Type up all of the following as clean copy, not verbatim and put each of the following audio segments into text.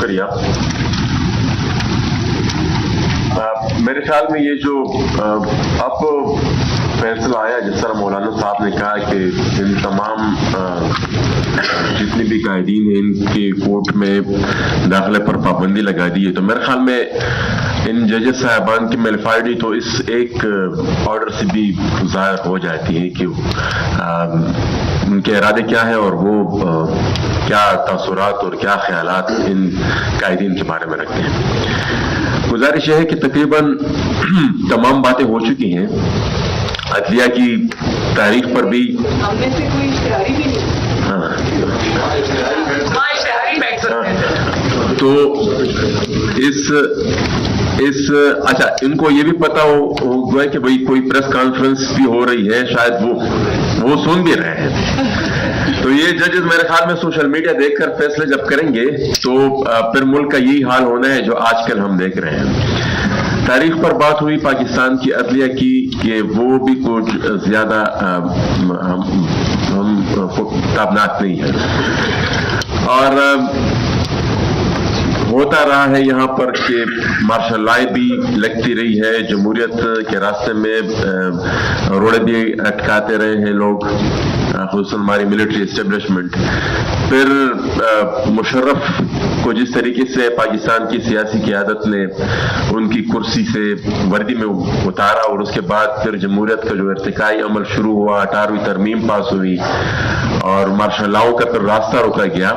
شکریہ. میرے خیال میں یہ جو اب فیصلہ آیا، جس طرح مولانا صاحب نے کہا کہ ان تمام جتنے بھی قائدین ہیں ان کے کورٹ میں داخلے پر پابندی لگا دی ہے، تو میرے خیال میں ان ججز صاحبان کی میلفائڈی تو اس ایک آرڈر سے بھی ظاہر ہو جاتی ہے کہ ان کے ارادے کیا ہیں اور وہ کیا تاثرات اور کیا خیالات ان قائدین کے بارے میں رکھتے ہیں. گزارش یہ ہے کہ تقریباً تمام باتیں ہو چکی ہیں. عدلیہ کی تاریخ پر بھی ہم میں سے کوئی اشتہاری بھی نہیں. تو اچھا ان کو یہ بھی پتا ہوا ہے کہ بھئی کوئی پریس کانفرنس بھی ہو رہی ہے، شاید وہ سن بھی رہے ہیں. تو یہ ججز میرے خیال میں سوشل میڈیا دیکھ کر فیصلے جب کریں گے تو پھر ملک کا یہی حال ہونا ہے جو آج کل ہم دیکھ رہے ہیں. تاریخ پر بات ہوئی پاکستان کی عدلیہ کی کہ وہ بھی کچھ زیادہ تابناک نہیں ہے، اور ہوتا رہا ہے یہاں پر کہ مارشل لاء بھی لگتی رہی ہے، جمہوریت کے راستے میں روڑے بھی اٹکاتے رہے ہیں لوگ، خصوصاً ہماری ملٹری اسٹیبلشمنٹ. پھر مشرف کو جس طریقے سے پاکستان کی سیاسی قیادت نے ان کی کرسی سے وردی میں اتارا، اور اس کے بعد پھر جمہوریت کا جو ارتقائی عمل شروع ہوا، 18ویں ترمیم پاس ہوئی اور مارشل لاء کا پھر راستہ روکا گیا،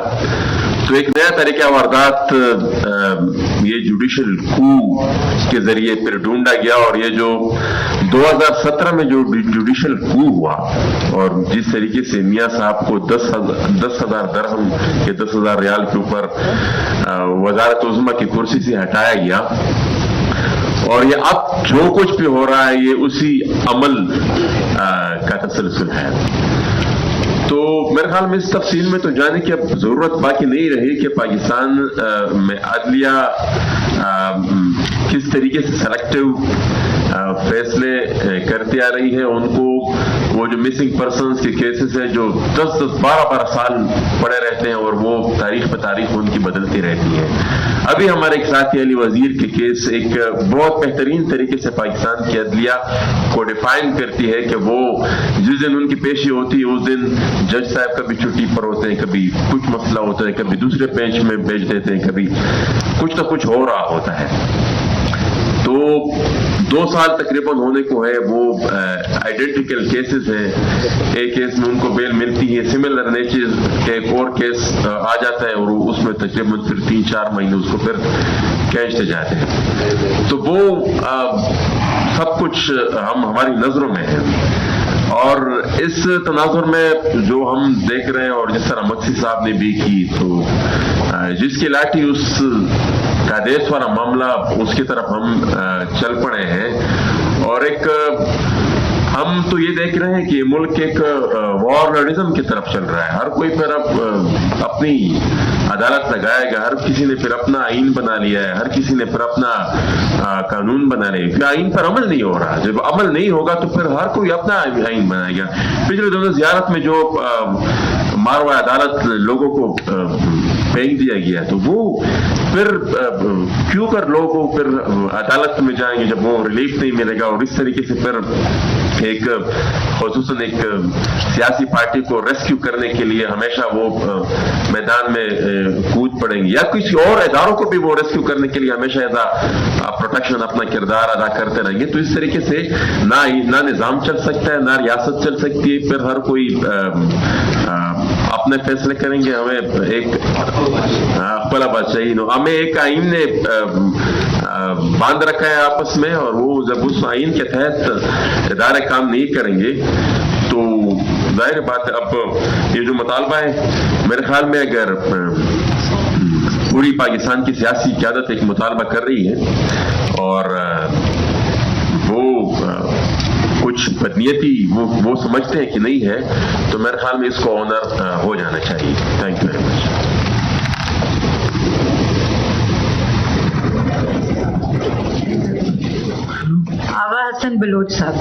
تو ایک نیا طریقہ واردات یہ جوڈیشل کو کے ذریعے پھر ڈھونڈا گیا. اور یہ جو 2017 میں جو جوڈیشل کو ہوا اور جس طریقے سے میاں صاحب کو 10,000 درہم کے 10,000 ریال کے اوپر وزارت عظمیٰ کی کرسی سے ہٹایا گیا، اور یہ اب جو کچھ بھی ہو رہا ہے یہ اسی عمل کا تسلسل ہے. تو میرے خیال میں اس تفصیل میں تو جانے کی اب ضرورت باقی نہیں رہی کہ پاکستان میں عدلیہ کس طریقے سے سلیکٹیو فیصلے کرتی آ رہی ہے. ان کو وہ جو مسنگ پرسنز کے کیسز ہیں جو 10-12 سال پڑے رہتے ہیں اور وہ تاریخ پہ تاریخ ان کی بدلتی رہتی ہے. ابھی ہمارے ایک ساتھی علی وزیر کے کیس ایک بہت بہترین طریقے سے پاکستان کی عدلیہ کو ڈیفائن کرتی ہے کہ وہ جس دن ان کی پیشی ہوتی ہے اس دن جج صاحب کبھی چھٹی پر ہوتے ہیں، کبھی کچھ مسئلہ ہوتا ہے، کبھی دوسرے بینچ میں بھیج دیتے ہیں، کبھی کچھ نہ کچھ ہو رہا ہوتا ہے. تو 2 سال تقریباً ہونے کو ہے. وہ آئیڈینٹیکل کیسز ہیں، ایک کیس میں ان کو بیل ملتی ہے، سملر نیچر کے ایک اور کیس آ جاتا ہے اور اس میں تقریباً پھر 3-4 مہینے اس کو پھر کھینچتے جاتے ہیں. تو وہ سب کچھ ہماری نظروں میں ہے. اور اس تناظر میں جو ہم دیکھ رہے ہیں اور جس طرح مقصد صاحب نے بھی کی، تو جس کی لاٹھی اس کا دیش والا معاملہ اس کی طرف ہم چل پڑے ہیں. اور ایک ہم تو یہ دیکھ رہے ہیں کہ ملک ایک وارلڈزم کی طرف چل رہا ہے. ہر کوئی پھر اب اپنی عدالت لگائے گا، ہر کسی نے پھر اپنا آئین بنا لیا ہے، ہر کسی نے پھر اپنا قانون بنا لیا. پھر آئین پر عمل نہیں ہو رہا، جب عمل نہیں ہوگا تو پھر ہر کوئی اپنا آئین بنائے گا. پچھلے دنوں زیارت میں جو ماروا عدالت لوگوں کو پھینک دیا گیا، تو وہ پھر کیوں کر لوگوں پھر عدالت میں جائیں گے جب وہ ریلیف نہیں ملے گا. اور اس طریقے سے پھر ایک خصوصاً ایک سیاسی پارٹی کو ریسکیو کرنے کے لیے ہمیشہ وہ میدان میں کود پڑیں گے، یا کسی اور اداروں کو بھی وہ ریسکیو کرنے کے لیے ہمیشہ پروٹیکشن اپنا کردار ادا کرتے رہیں گے. تو اس طریقے سے نہ نظام چل سکتا ہے، نہ ریاست چل سکتی ہے. پھر ہر کوئی اپنے فیصلے کریں گے. ہمیں ایک پلا بات چاہیے، ہمیں ایک آئین نے باندھ رکھا ہے آپس میں، اور وہ جب اس آئین کے تحت ادارے کام نہیں کریں گے تو ظاہر بات ہے. اب یہ جو مطالبہ ہے میرے خیال میں اگر پوری پاکستان کی سیاسی قیادت ایک مطالبہ کر رہی ہے اور وہ کچھ بدنیتی وہ سمجھتے ہیں کہ نہیں ہے، تو میرے خیال میں اس کو آنر ہو جانا چاہیے. Thank you very much. Agha Hasan Baloch صاحب.